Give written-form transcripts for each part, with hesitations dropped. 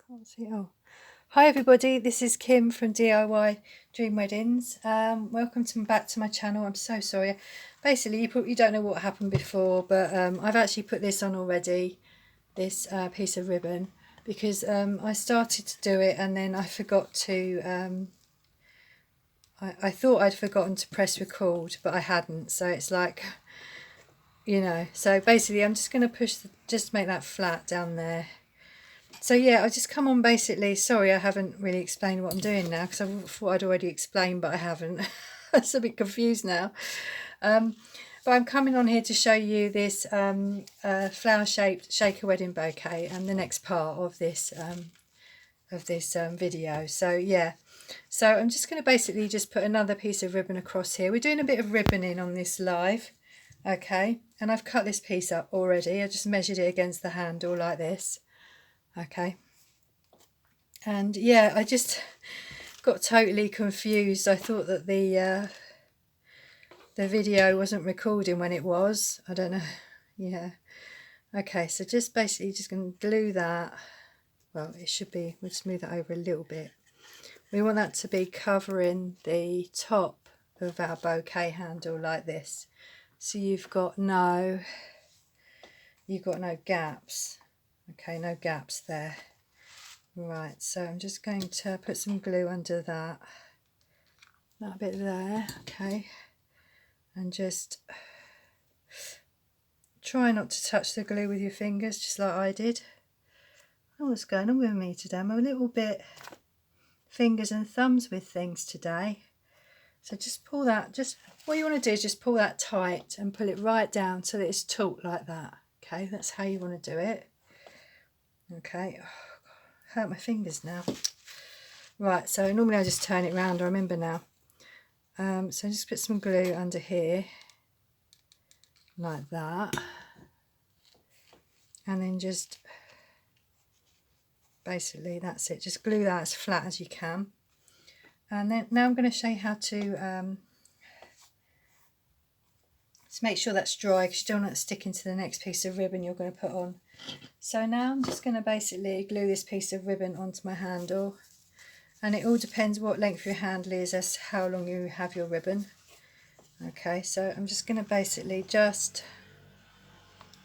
Can't see. Oh, hi everybody. This is Kim from DIY Dream Weddings. Welcome back to my channel. I'm so sorry. Basically, you probably don't know what happened before, but I've actually put this on already. This piece of ribbon because I started to do it and then I forgot to. I thought I'd forgotten to press record, but I hadn't. So it's like, you know. So basically, I'm just going to just make that flat down there. So yeah, I just come on basically, sorry I haven't really explained what I'm doing now because I thought I'd already explained but I haven't. It's a bit confused now. But I'm coming on here to show you this flower shaped shaker wedding bouquet and the next part of this video. So yeah, so I'm just going to basically just put another piece of ribbon across here. We're doing a bit of ribboning on this live, okay, and I've cut this piece up already. I just measured it against the handle like this. Okay, and yeah, I just got totally confused. I thought that the video wasn't recording when it was. I don't know. Yeah. Okay, so just basically just going to glue that. Well, it should be. We'll smooth that over a little bit. We want that to be covering the top of our bouquet handle like this, so you've got no gaps. Okay, no gaps there. Right, so I'm just going to put some glue under that bit there, okay, and just try not to touch the glue with your fingers, just like I did. Oh, what's going on with me today? I'm a little bit fingers and thumbs with things today. So just pull that, just what you want to do is just pull that tight and pull it right down so that it's taut like that. Okay, that's how you want to do it. Okay, oh, hurt my fingers now. Right, so normally I just turn it round, I remember now. So just put some glue under here like that, and then just basically that's it, just glue that as flat as you can. And then now I'm going to show you how to just make sure that's dry, because you don't want it sticking to the next piece of ribbon you're going to put on. So now I'm just going to basically glue this piece of ribbon onto my handle, and it all depends what length your handle is as to how long you have your ribbon. Okay, so I'm just going to basically just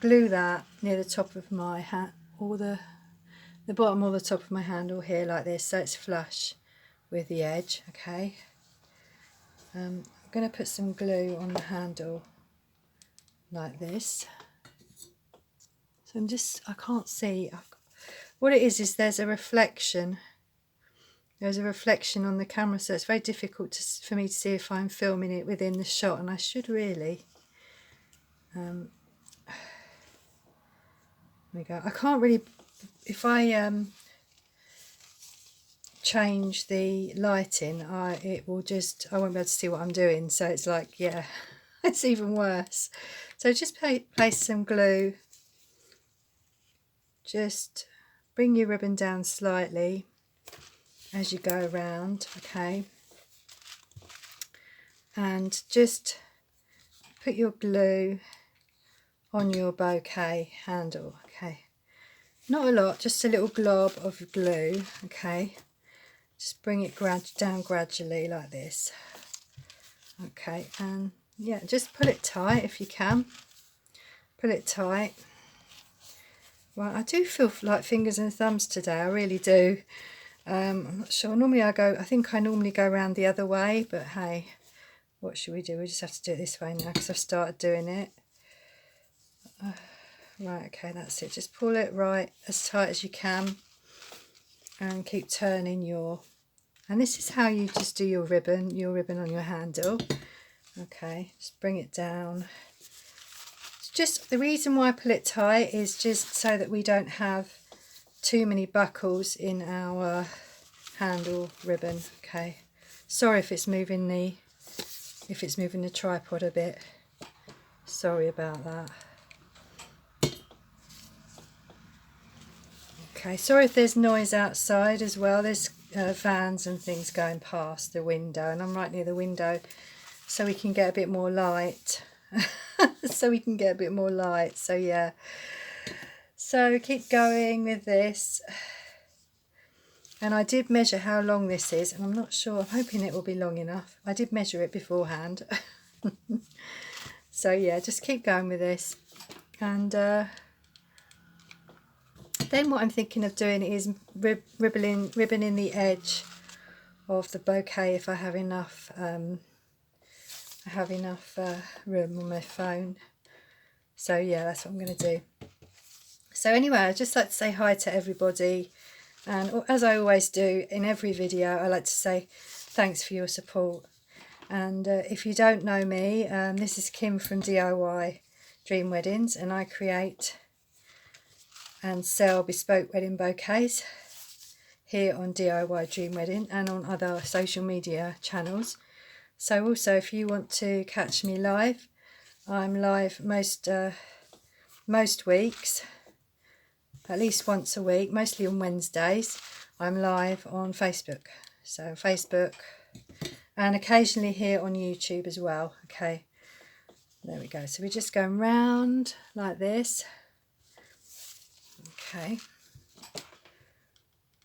glue that near the top of my hat, or the bottom or the top of my handle here like this, so it's flush with the edge. Okay, I'm going to put some glue on the handle like this. So I can't see. What it is there's a reflection. There's a reflection on the camera, so it's very difficult for me to see if I'm filming it within the shot, and I should really. There we go. I can't really, if I change the lighting, I won't be able to see what I'm doing. So it's like, yeah, it's even worse. So just place some glue. Just bring your ribbon down slightly as you go around, okay, and just put your glue on your bouquet handle. Okay, not a lot, just a little glob of glue. Okay, just bring it down gradually like this. Okay, and yeah, just pull it tight if you can. Pull it tight. Right, I do feel like fingers and thumbs today, I really do. I'm not sure. Normally I think I normally go around the other way, but hey, what should we do? We just have to do it this way now because I've started doing it. Right, okay, that's it. Just pull it right as tight as you can and keep turning and this is how you just do your ribbon on your handle. Okay, just bring it down. Just the reason why I pull it tight is just so that we don't have too many buckles in our handle ribbon. Okay, sorry if it's moving the tripod a bit, sorry about that. Okay, sorry if there's noise outside as well. There's vans and things going past the window, and I'm right near the window so we can get a bit more light. So yeah, so keep going with this. And I did measure how long this is, and I'm not sure, I'm hoping it will be long enough. I did measure it beforehand. So yeah, just keep going with this. And then what I'm thinking of doing is ribboning the edge of the bouquet if I have enough room on my phone. So yeah, that's what I'm going to do. So anyway, I'd just like to say hi to everybody, and as I always do in every video, I like to say thanks for your support. And if you don't know me, this is Kim from DIY Dream Weddings, and I create and sell bespoke wedding bouquets here on DIY Dream Wedding and on other social media channels. So also, if you want to catch me live, I'm live most weeks, at least once a week, mostly on Wednesdays. I'm live on Facebook, so Facebook, and occasionally here on YouTube as well. Okay, there we go. So we're just going round like this. Okay,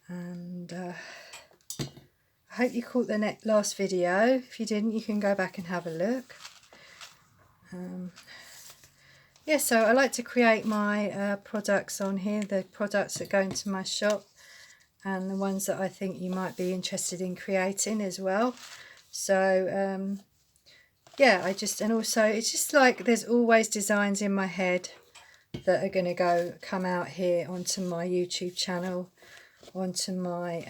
and I hope you caught the last video. If you didn't, you can go back and have a look. Yeah, so I like to create my products on here, the products that go into my shop and the ones that I think you might be interested in creating as well. So yeah, and also it's just like there's always designs in my head that are going to come out here onto my YouTube channel, onto my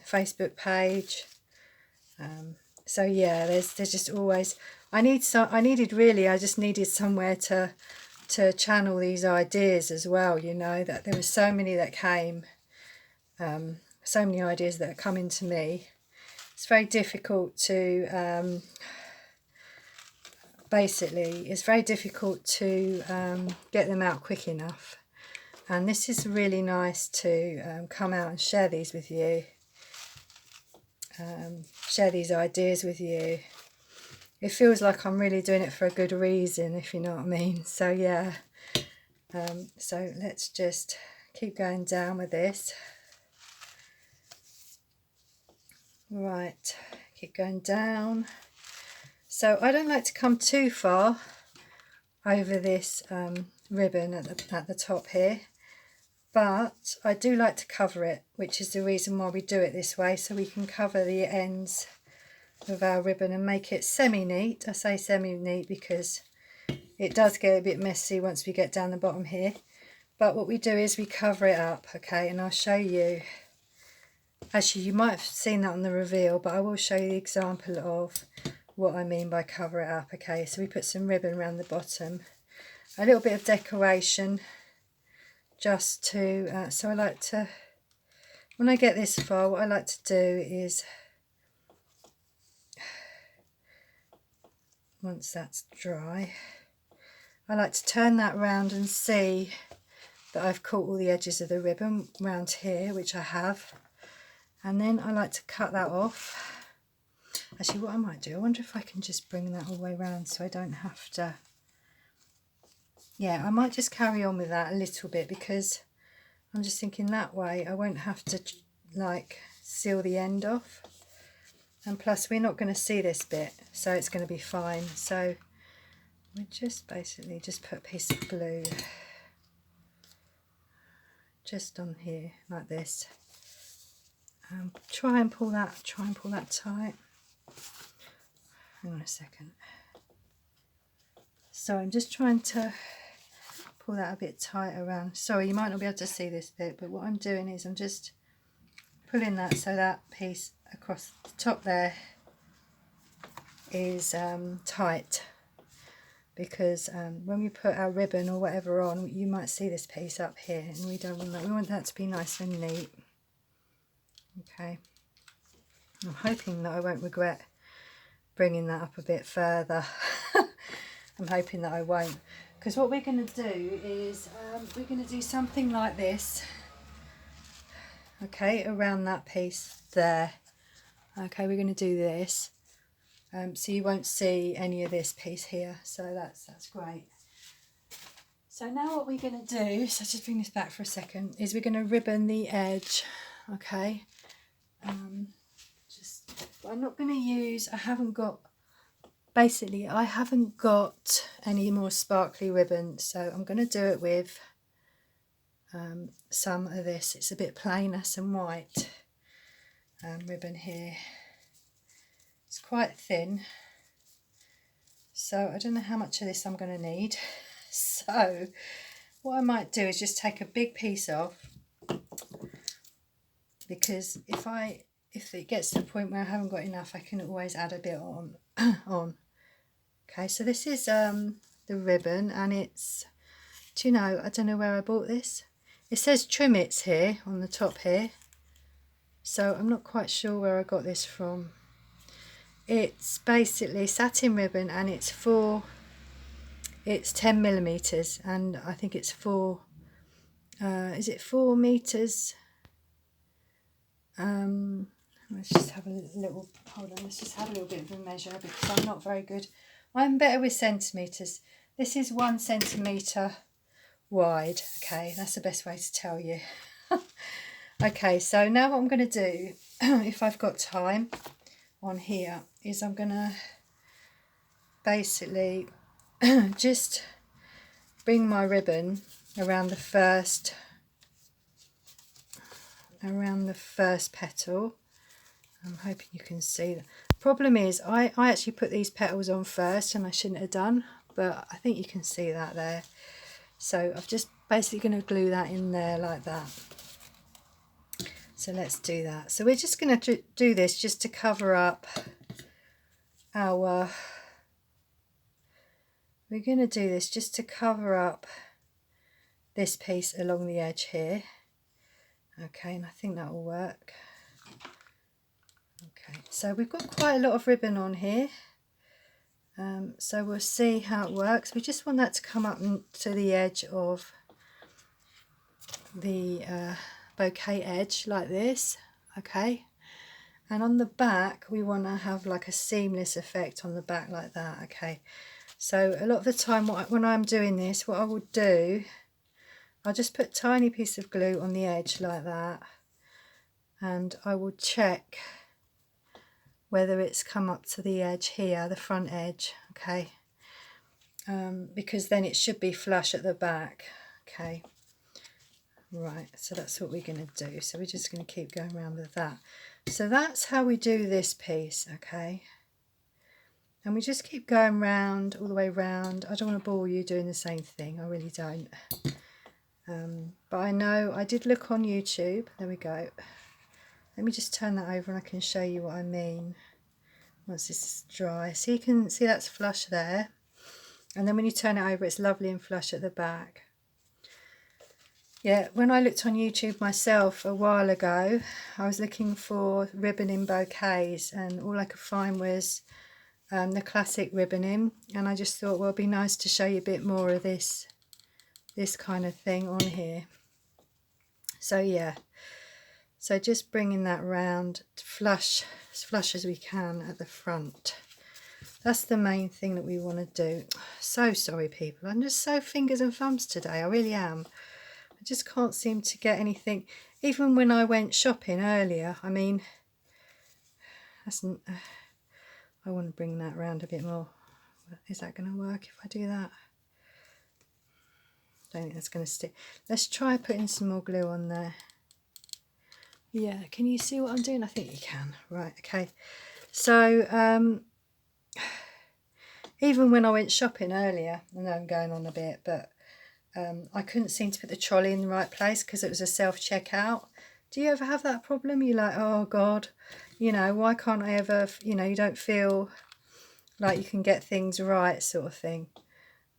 Facebook page. So yeah, there's just always, I just needed somewhere to channel these ideas as well, you know, that there were so many that came, so many ideas that are coming to me. It's very difficult to it's very difficult to get them out quick enough, and this is really nice to come out and share these with you, share these ideas with you. It feels like I'm really doing it for a good reason, if you know what I mean. So yeah, so let's just keep going down with this. Right, keep going down. So I don't like to come too far over this ribbon at the top here, but I do like to cover it, which is the reason why we do it this way, so we can cover the ends of our ribbon and make it semi-neat. I say semi-neat because it does get a bit messy once we get down the bottom here, but what we do is we cover it up. Okay, and I'll show you. Actually, you might have seen that on the reveal, but I will show you the example of what I mean by cover it up. Okay, so we put some ribbon around the bottom, a little bit of decoration, just to so I like to, when I get this far, what I like to do is, once that's dry, I like to turn that round and see that I've caught all the edges of the ribbon round here, which I have, and then I like to cut that off. Actually, what I might do, I wonder if I can just bring that all the way around so I don't have to, yeah, I might just carry on with that a little bit, because I'm just thinking that way I won't have to like seal the end off, and plus we're not going to see this bit, so it's going to be fine. So we just basically just put a piece of glue just on here like this. Try and pull that tight. Hang on a second. So I'm just trying to pull that a bit tight around. Sorry, you might not be able to see this bit, but what I'm doing is I'm just pulling that so that piece across the top there is tight, because when we put our ribbon or whatever on, you might see this piece up here, and we don't want that. We want that to be nice and neat. Okay, I'm hoping that I won't regret bringing that up a bit further. I'm hoping that I won't, because what we're going to do is we're going to do something like this, okay, around that piece there. Okay, we're going to do this, so you won't see any of this piece here, so that's great. So now what we're going to do, so just bring this back for a second, is we're going to ribbon the edge. Okay, But I'm not going to use, I haven't got any more sparkly ribbon, so I'm going to do it with some of this. It's a bit plainer, some white ribbon here. It's quite thin, so I don't know how much of this I'm going to need. So what I might do is just take a big piece off, because if it gets to the point where I haven't got enough, I can always add a bit on. Okay, so this is the ribbon, and it's, do you know, I don't know where I bought this. It says Trimmets here on the top here, so I'm not quite sure where I got this from. It's basically satin ribbon, and it's 10mm, and I think it's is it 4 meters? Let's just have a little, hold on, let's just have a little bit of a measure, because I'm not very good. I'm better with centimetres. This is 1 centimetre wide. Okay, that's the best way to tell you. Okay, so now what I'm going to do, if I've got time on here, is I'm going to basically just bring my ribbon around the first petal. I'm hoping you can see that. Problem is, I actually put these petals on first, and I shouldn't have done, but I think you can see that there. So I'm just basically going to glue that in there like that. So let's do that. So we're just going to do this just to cover up this piece along the edge here. Okay, and I think that will work. Okay, so we've got quite a lot of ribbon on here, so we'll see how it works. We just want that to come up to the edge of the bouquet edge like this. Okay, and on the back we want to have like a seamless effect on the back like that. Okay, so a lot of the time when I'm doing this, what I will do, I'll just put a tiny piece of glue on the edge like that, and I will check whether it's come up to the edge here, the front edge. Okay, because then it should be flush at the back. Okay, right, so that's what we're going to do. So we're just going to keep going around with that. So that's how we do this piece. Okay, and we just keep going round, all the way round. I don't want to bore you doing the same thing, I really don't. But I know I did look on YouTube. There we go. Let me just turn that over and I can show you what I mean once this is dry. So you can see that's flush there, and then when you turn it over, it's lovely and flush at the back. Yeah, when I looked on YouTube myself a while ago, I was looking for ribbon in bouquets, and all I could find was the classic ribboning, and I just thought, well, it'd be nice to show you a bit more of this kind of thing on here. So yeah, so just bringing that round to flush, as flush as we can at the front. That's the main thing that we want to do. So sorry people, I'm just so fingers and thumbs today, I really am. I just can't seem to get anything. Even when I went shopping earlier, I mean, I want to bring that round a bit more. Is that going to work if I do that? I don't think that's going to stick. Let's try putting some more glue on there. Yeah, can you see what I'm doing? I think you can. Right, okay. So even when I went shopping earlier, I know I'm going on a bit, but I couldn't seem to put the trolley in the right place because it was a self-checkout. Do you ever have that problem? You're like, oh God, you know, why can't I ever, you know, you don't feel like you can get things right, sort of thing.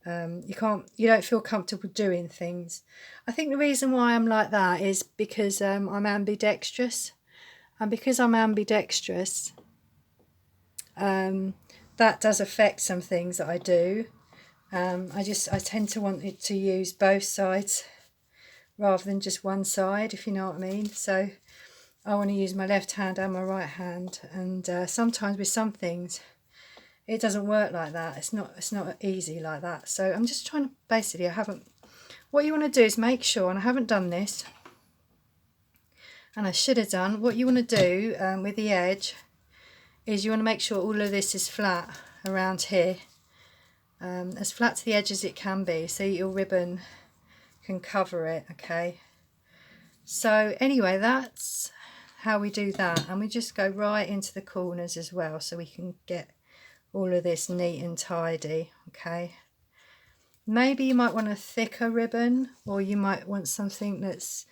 You don't feel comfortable doing things. I think the reason why I'm like that is because I'm ambidextrous, and because I'm ambidextrous, that does affect some things that I do. I tend to want it to use both sides rather than just one side, if you know what I mean. So I want to use my left hand and my right hand, and sometimes with some things it doesn't work like that. It's not easy like that. So I'm just trying to, basically, what you want to do is make sure, and I haven't done this, And I should have done, what you want to do with the edge is you want to make sure all of this is flat around here, as flat to the edge as it can be, so your ribbon can cover it. Okay, so anyway, that's how we do that, and we just go right into the corners as well, so we can get all of this neat and tidy. Okay, maybe you might want a thicker ribbon, or you might want something that's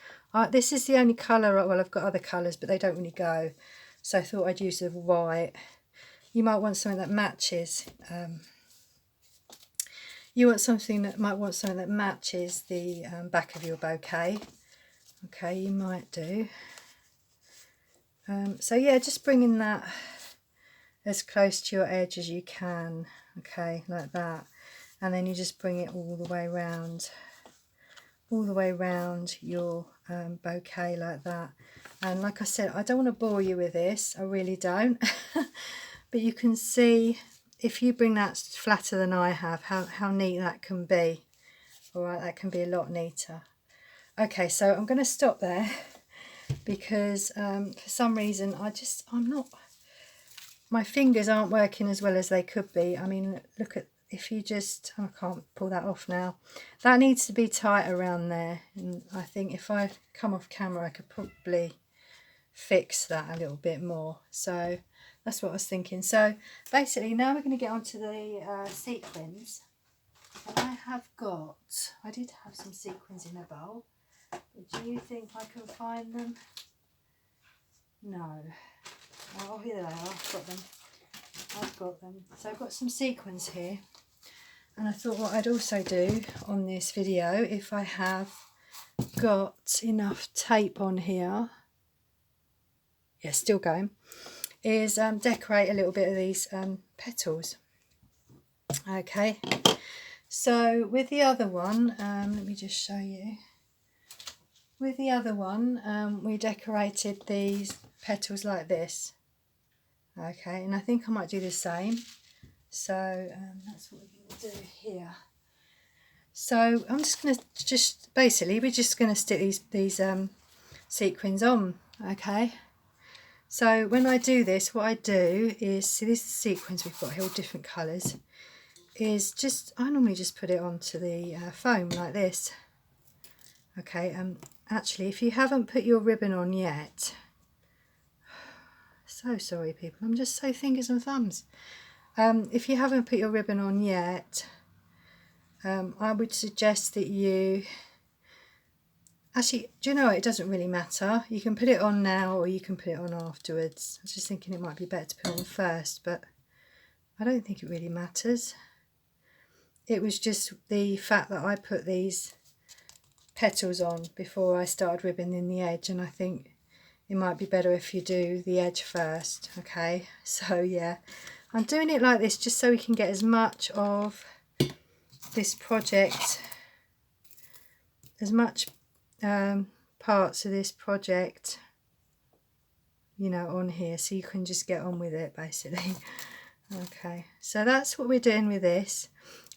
this is the only colour, well, I've got other colours but they don't really go, so I thought I'd use the white. You might want something that matches might want something that matches the back of your bouquet. Okay, you might do. So yeah, just bringing that as close to your edge as you can. Okay, like that, and then you just bring it all the way around your bouquet like that. And like I said, I don't want to bore you with this, I really don't. But you can see, if you bring that flatter than I have, how neat that can be. All right, that can be a lot neater. Okay, so I'm going to stop there because for some reason my fingers aren't working as well as they could be. I mean, look at, if you just, I can't pull that off now. That needs to be tight around there, and I think if I come off camera I could probably fix that a little bit more. So that's what I was thinking. So basically now we're going to get onto the sequins. And I did have some sequins in a bowl, but do you think I can find them? No. Oh, here they are, I've got them. So I've got some sequins here, and I thought what I'd also do on this video, if I have got enough tape on here, yeah, still going, is decorate a little bit of these petals. Okay, so with the other one, let me just show you. With the other one, we decorated these petals like this. Okay, and I think I might do the same. So that's what we're going to do here. So I'm just going to basically we're just going to stick these sequins on. Okay. So when I do this, what I do is, see, this sequins we've got here, all different colours, is I normally just put it onto the foam like this. Okay, actually, if you haven't put your ribbon on yet, so sorry people, I'm just so fingers and thumbs. If you haven't put your ribbon on yet, I would suggest that you, actually, do you know what, it doesn't really matter. You can put it on now or you can put it on afterwards. I was just thinking it might be better to put it on first, but I don't think it really matters. It was just the fact that I put these petals on before I started ribbing the edge, and I think it might be better if you do the edge first. Okay, so yeah, I'm doing it like this just so we can get as much of this project, as much parts of this project, you know, on here, so you can just get on with it basically. Okay, so that's what we're doing with this,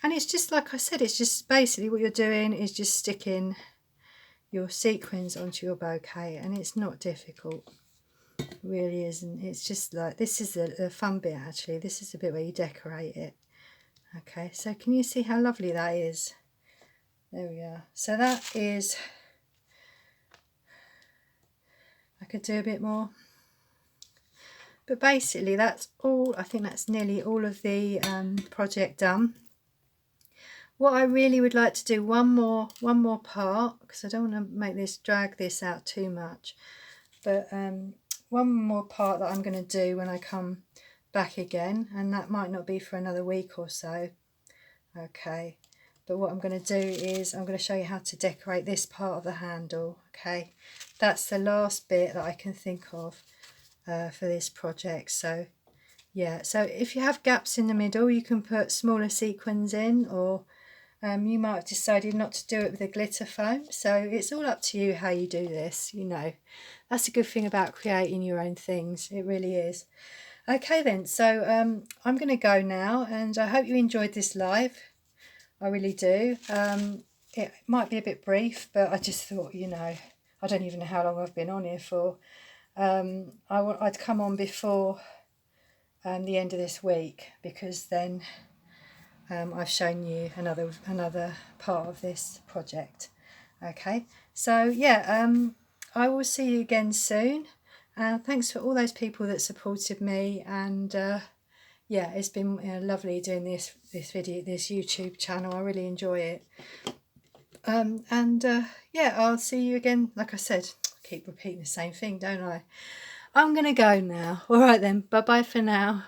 and it's just like I said, it's just basically what you're doing is just sticking your sequins onto your bouquet, and it's not difficult, it really isn't. It's just like, this is the fun bit actually, this is the bit where you decorate it. Okay, so can you see how lovely that is? There we are. So that is, I could do a bit more, but basically that's all. I think that's nearly all of the project done. What I really would like to do, one more part, because I don't want to drag this out too much, but one more part that I'm going to do when I come back again, and that might not be for another week or so. Okay, but what I'm going to do is I'm going to show you how to decorate this part of the handle. Okay, that's the last bit that I can think of for this project. So yeah, so if you have gaps in the middle, you can put smaller sequins in, or you might have decided not to do it with a glitter foam. So it's all up to you how you do this, you know. That's a good thing about creating your own things, it really is. Okay then, so I'm going to go now, and I hope you enjoyed this live. I really do. It might be a bit brief, but I just thought, you know, I don't even know how long I've been on here for. I'd come on before the end of this week, because then I've shown you another part of this project. Okay, so yeah, I will see you again soon. Thanks for all those people that supported me, and yeah, it's been lovely doing this YouTube channel. I really enjoy it. Yeah, I'll see you again. Like I said, I keep repeating the same thing, don't I? I'm gonna go now. All right then, bye bye for now.